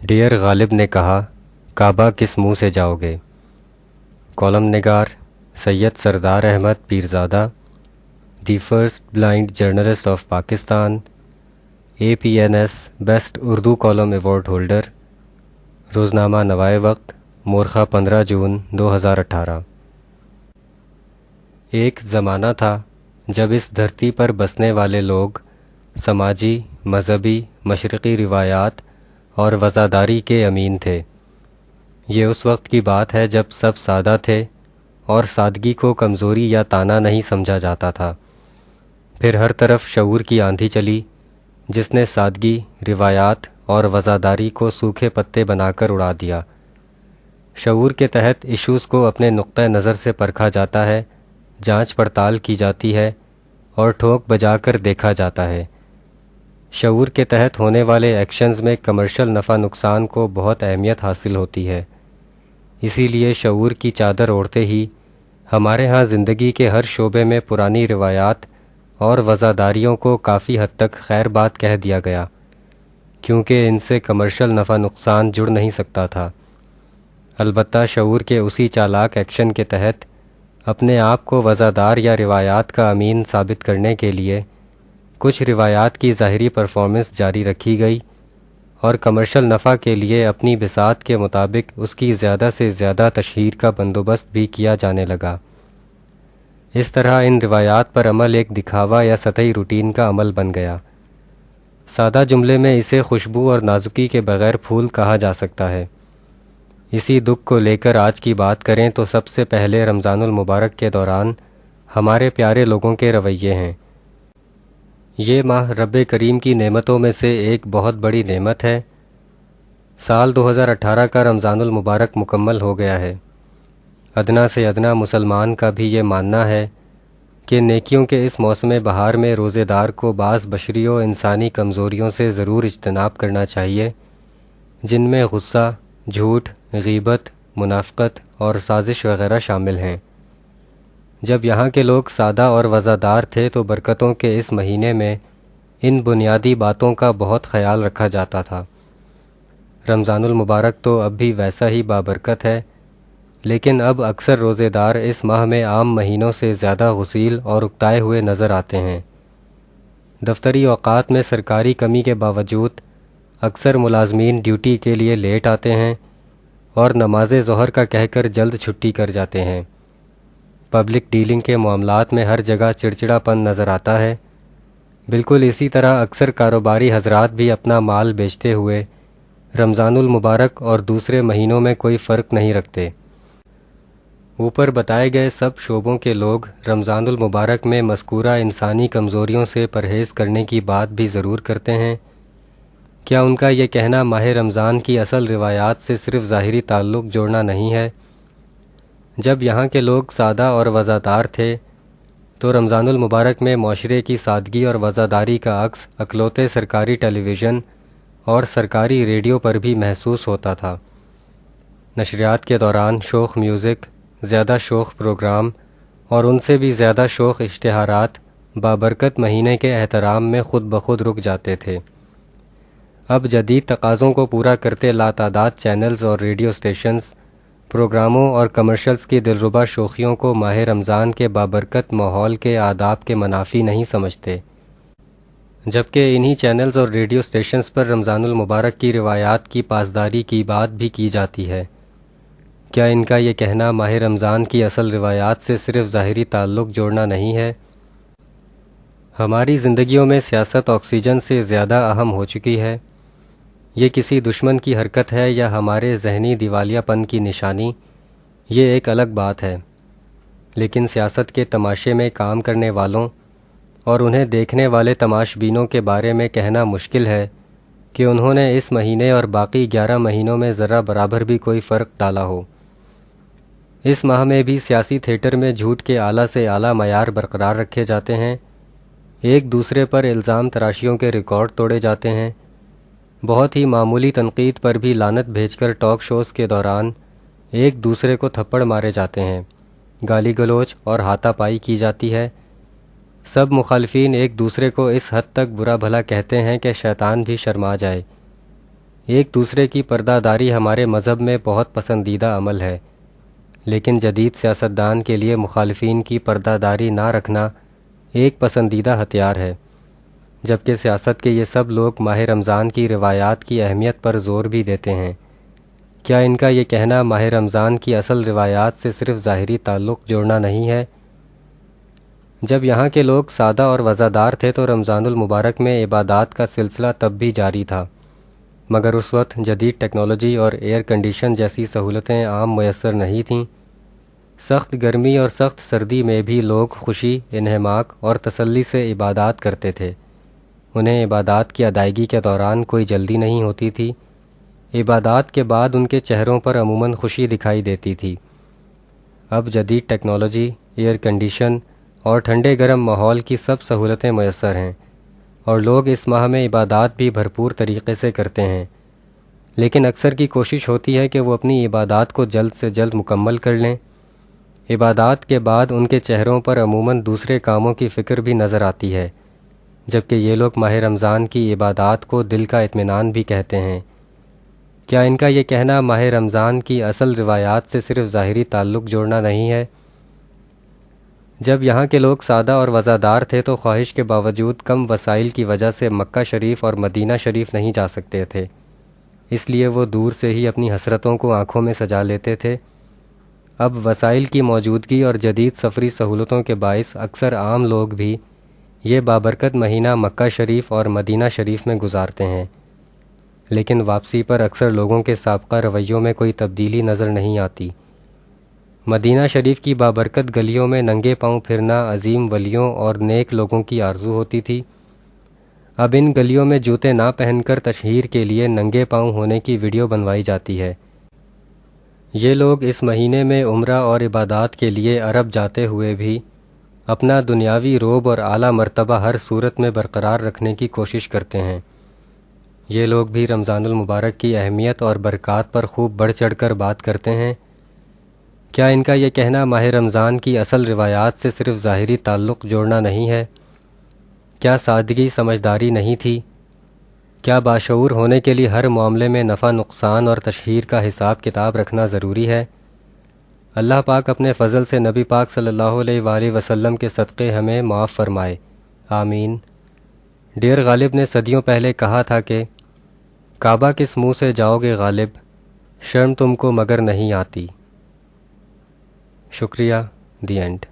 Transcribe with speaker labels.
Speaker 1: Dear غالب نے کہا، کعبہ کس منہ سے جاؤ گے؟ کالم نگار Syed Sardar Ahmed Pirzada, the first blind journalist of Pakistan, APNS best Urdu column award holder, روزنامہ نوائے وقت، مورخہ 15 جون 2018۔ ایک زمانہ تھا جب اس دھرتی پر بسنے والے لوگ سماجی، مذہبی، مشرقی روایات اور وزاداری کے امین تھے۔ یہ اس وقت کی بات ہے جب سب سادہ تھے اور سادگی کو کمزوری یا طعنہ نہیں سمجھا جاتا تھا۔ پھر ہر طرف شعور کی آندھی چلی جس نے سادگی، روایات اور وزاداری کو سوکھے پتے بنا کر اڑا دیا۔ شعور کے تحت ایشوز کو اپنے نقطہ نظر سے پرکھا جاتا ہے، جانچ پڑتال کی جاتی ہے اور ٹھوک بجا کر دیکھا جاتا ہے۔ شعور کے تحت ہونے والے ایکشنز میں کمرشل نفع نقصان کو بہت اہمیت حاصل ہوتی ہے۔ اسی لیے شعور کی چادر اوڑھتے ہی ہمارے ہاں زندگی کے ہر شعبے میں پرانی روایات اور وزاداریوں کو کافی حد تک خیر بات کہہ دیا گیا، کیونکہ ان سے کمرشل نفع نقصان جڑ نہیں سکتا تھا۔ البتہ شعور کے اسی چالاک ایکشن کے تحت اپنے آپ کو وزادار یا روایات کا امین ثابت کرنے کے لیے کچھ روایات کی ظاہری پرفارمنس جاری رکھی گئی اور کمرشل نفع کے لیے اپنی بساط کے مطابق اس کی زیادہ سے زیادہ تشہیر کا بندوبست بھی کیا جانے لگا۔ اس طرح ان روایات پر عمل ایک دکھاوا یا سطحی روٹین کا عمل بن گیا۔ سادہ جملے میں اسے خوشبو اور نازکی کے بغیر پھول کہا جا سکتا ہے۔ اسی دکھ کو لے کر آج کی بات کریں تو سب سے پہلے رمضان المبارک کے دوران ہمارے پیارے لوگوں کے رویے ہیں۔ یہ ماہ رب کریم کی نعمتوں میں سے ایک بہت بڑی نعمت ہے۔ سال 2018 کا رمضان المبارک مکمل ہو گیا ہے۔ ادنا سے ادنا مسلمان کا بھی یہ ماننا ہے کہ نیکیوں کے اس موسم بہار میں روزے دار کو بعض بشری و انسانی کمزوریوں سے ضرور اجتناب کرنا چاہیے، جن میں غصہ، جھوٹ، غیبت، منافقت اور سازش وغیرہ شامل ہیں۔ جب یہاں کے لوگ سادہ اور وزادار تھے تو برکتوں کے اس مہینے میں ان بنیادی باتوں کا بہت خیال رکھا جاتا تھا۔ رمضان المبارک تو اب بھی ویسا ہی بابرکت ہے، لیکن اب اکثر روزے دار اس ماہ میں عام مہینوں سے زیادہ غسیل اور اکتائے ہوئے نظر آتے ہیں۔ دفتری اوقات میں سرکاری کمی کے باوجود اکثر ملازمین ڈیوٹی کے لیے لیٹ آتے ہیں اور نماز ظہر کا کہہ کر جلد چھٹی کر جاتے ہیں۔ پبلک ڈیلنگ کے معاملات میں ہر جگہ چڑچڑا پن نظر آتا ہے۔ بالکل اسی طرح اکثر کاروباری حضرات بھی اپنا مال بیچتے ہوئے رمضان المبارک اور دوسرے مہینوں میں کوئی فرق نہیں رکھتے۔ اوپر بتائے گئے سب شعبوں کے لوگ رمضان المبارک میں مذکورہ انسانی کمزوریوں سے پرہیز کرنے کی بات بھی ضرور کرتے ہیں۔ کیا ان کا یہ کہنا ماہ رمضان کی اصل روایات سے صرف ظاہری تعلق جوڑنا نہیں ہے؟ جب یہاں کے لوگ سادہ اور وزادار تھے تو رمضان المبارک میں معاشرے کی سادگی اور وزاداری کا عکس اکلوتے سرکاری ٹیلی ویژن اور سرکاری ریڈیو پر بھی محسوس ہوتا تھا۔ نشریات کے دوران شوخ میوزک، زیادہ شوخ پروگرام اور ان سے بھی زیادہ شوخ اشتہارات بابرکت مہینے کے احترام میں خود بخود رک جاتے تھے۔ اب جدید تقاضوں کو پورا کرتے لاتعداد چینلز اور ریڈیو اسٹیشنز پروگراموں اور کمرشلز کی دلربا شوخیوں کو ماہ رمضان کے بابرکت ماحول کے آداب کے منافی نہیں سمجھتے، جبکہ انہی چینلز اور ریڈیو اسٹیشنز پر رمضان المبارک کی روایات کی پاسداری کی بات بھی کی جاتی ہے۔ کیا ان کا یہ کہنا ماہ رمضان کی اصل روایات سے صرف ظاہری تعلق جوڑنا نہیں ہے؟ ہماری زندگیوں میں سیاست آکسیجن سے زیادہ اہم ہو چکی ہے۔ یہ کسی دشمن کی حرکت ہے یا ہمارے ذہنی دیوالیہ پن کی نشانی، یہ ایک الگ بات ہے۔ لیکن سیاست کے تماشے میں کام کرنے والوں اور انہیں دیکھنے والے تماش بینوں کے بارے میں کہنا مشکل ہے کہ انہوں نے اس مہینے اور باقی 11 مہینوں میں ذرا برابر بھی کوئی فرق ڈالا ہو۔ اس ماہ میں بھی سیاسی تھیٹر میں جھوٹ کے اعلیٰ سے اعلیٰ معیار برقرار رکھے جاتے ہیں، ایک دوسرے پر الزام تراشیوں کے ریکارڈ توڑے جاتے ہیں، بہت ہی معمولی تنقید پر بھی لعنت بھیج کر ٹاک شوز کے دوران ایک دوسرے کو تھپڑ مارے جاتے ہیں، گالی گلوچ اور ہاتھا پائی کی جاتی ہے۔ سب مخالفین ایک دوسرے کو اس حد تک برا بھلا کہتے ہیں کہ شیطان بھی شرما جائے۔ ایک دوسرے کی پردہ داری ہمارے مذہب میں بہت پسندیدہ عمل ہے، لیکن جدید سیاستدان کے لیے مخالفین کی پردہ داری نہ رکھنا ایک پسندیدہ ہتھیار ہے، جبکہ سیاست کے یہ سب لوگ ماہ رمضان کی روایات کی اہمیت پر زور بھی دیتے ہیں۔ کیا ان کا یہ کہنا ماہ رمضان کی اصل روایات سے صرف ظاہری تعلق جوڑنا نہیں ہے؟ جب یہاں کے لوگ سادہ اور وزادار تھے تو رمضان المبارک میں عبادات کا سلسلہ تب بھی جاری تھا، مگر اس وقت جدید ٹیکنالوجی اور ایئر کنڈیشن جیسی سہولتیں عام میسر نہیں تھیں۔ سخت گرمی اور سخت سردی میں بھی لوگ خوشی، انہماک اور تسلی سے عبادات کرتے تھے۔ انہیں عبادات کی ادائیگی کے دوران کوئی جلدی نہیں ہوتی تھی۔ عبادات کے بعد ان کے چہروں پر عموماً خوشی دکھائی دیتی تھی۔ اب جدید ٹیکنالوجی، ایئر کنڈیشن اور ٹھنڈے گرم ماحول کی سب سہولتیں میسر ہیں، اور لوگ اس ماہ میں عبادات بھی بھرپور طریقے سے کرتے ہیں، لیکن اکثر کی کوشش ہوتی ہے کہ وہ اپنی عبادات کو جلد سے جلد مکمل کر لیں۔ عبادات کے بعد ان کے چہروں پر عموماً دوسرے کاموں کی فکر بھی نظر آتی ہے، جبکہ یہ لوگ ماہ رمضان کی عبادات کو دل کا اطمینان بھی کہتے ہیں۔ کیا ان کا یہ کہنا ماہ رمضان کی اصل روایات سے صرف ظاہری تعلق جوڑنا نہیں ہے؟ جب یہاں کے لوگ سادہ اور وزادار تھے تو خواہش کے باوجود کم وسائل کی وجہ سے مکہ شریف اور مدینہ شریف نہیں جا سکتے تھے، اس لیے وہ دور سے ہی اپنی حسرتوں کو آنکھوں میں سجا لیتے تھے۔ اب وسائل کی موجودگی اور جدید سفری سہولتوں کے باعث اکثر عام لوگ بھی یہ بابرکت مہینہ مکہ شریف اور مدینہ شریف میں گزارتے ہیں، لیکن واپسی پر اکثر لوگوں کے سابقہ رویوں میں کوئی تبدیلی نظر نہیں آتی۔ مدینہ شریف کی بابرکت گلیوں میں ننگے پاؤں پھرنا عظیم ولیوں اور نیک لوگوں کی آرزو ہوتی تھی۔ اب ان گلیوں میں جوتے نہ پہن کر تشہیر کے لیے ننگے پاؤں ہونے کی ویڈیو بنوائی جاتی ہے۔ یہ لوگ اس مہینے میں عمرہ اور عبادات کے لیے عرب جاتے ہوئے بھی اپنا دنیاوی رعب اور اعلیٰ مرتبہ ہر صورت میں برقرار رکھنے کی کوشش کرتے ہیں۔ یہ لوگ بھی رمضان المبارک کی اہمیت اور برکات پر خوب بڑھ چڑھ کر بات کرتے ہیں۔ کیا ان کا یہ کہنا ماہ رمضان کی اصل روایات سے صرف ظاہری تعلق جوڑنا نہیں ہے؟ کیا سادگی سمجھداری نہیں تھی؟ کیا باشعور ہونے کے لیے ہر معاملے میں نفع نقصان اور تشہیر کا حساب کتاب رکھنا ضروری ہے؟ اللہ پاک اپنے فضل سے نبی پاک صلی اللہ علیہ وآلہ وسلم کے صدقے ہمیں معاف فرمائے، آمین۔ ڈیر غالب نے صدیوں پہلے کہا تھا کہ کعبہ کس منہ سے جاؤ گے غالب، شرم تم کو مگر نہیں آتی۔ شکریہ، دی اینڈ۔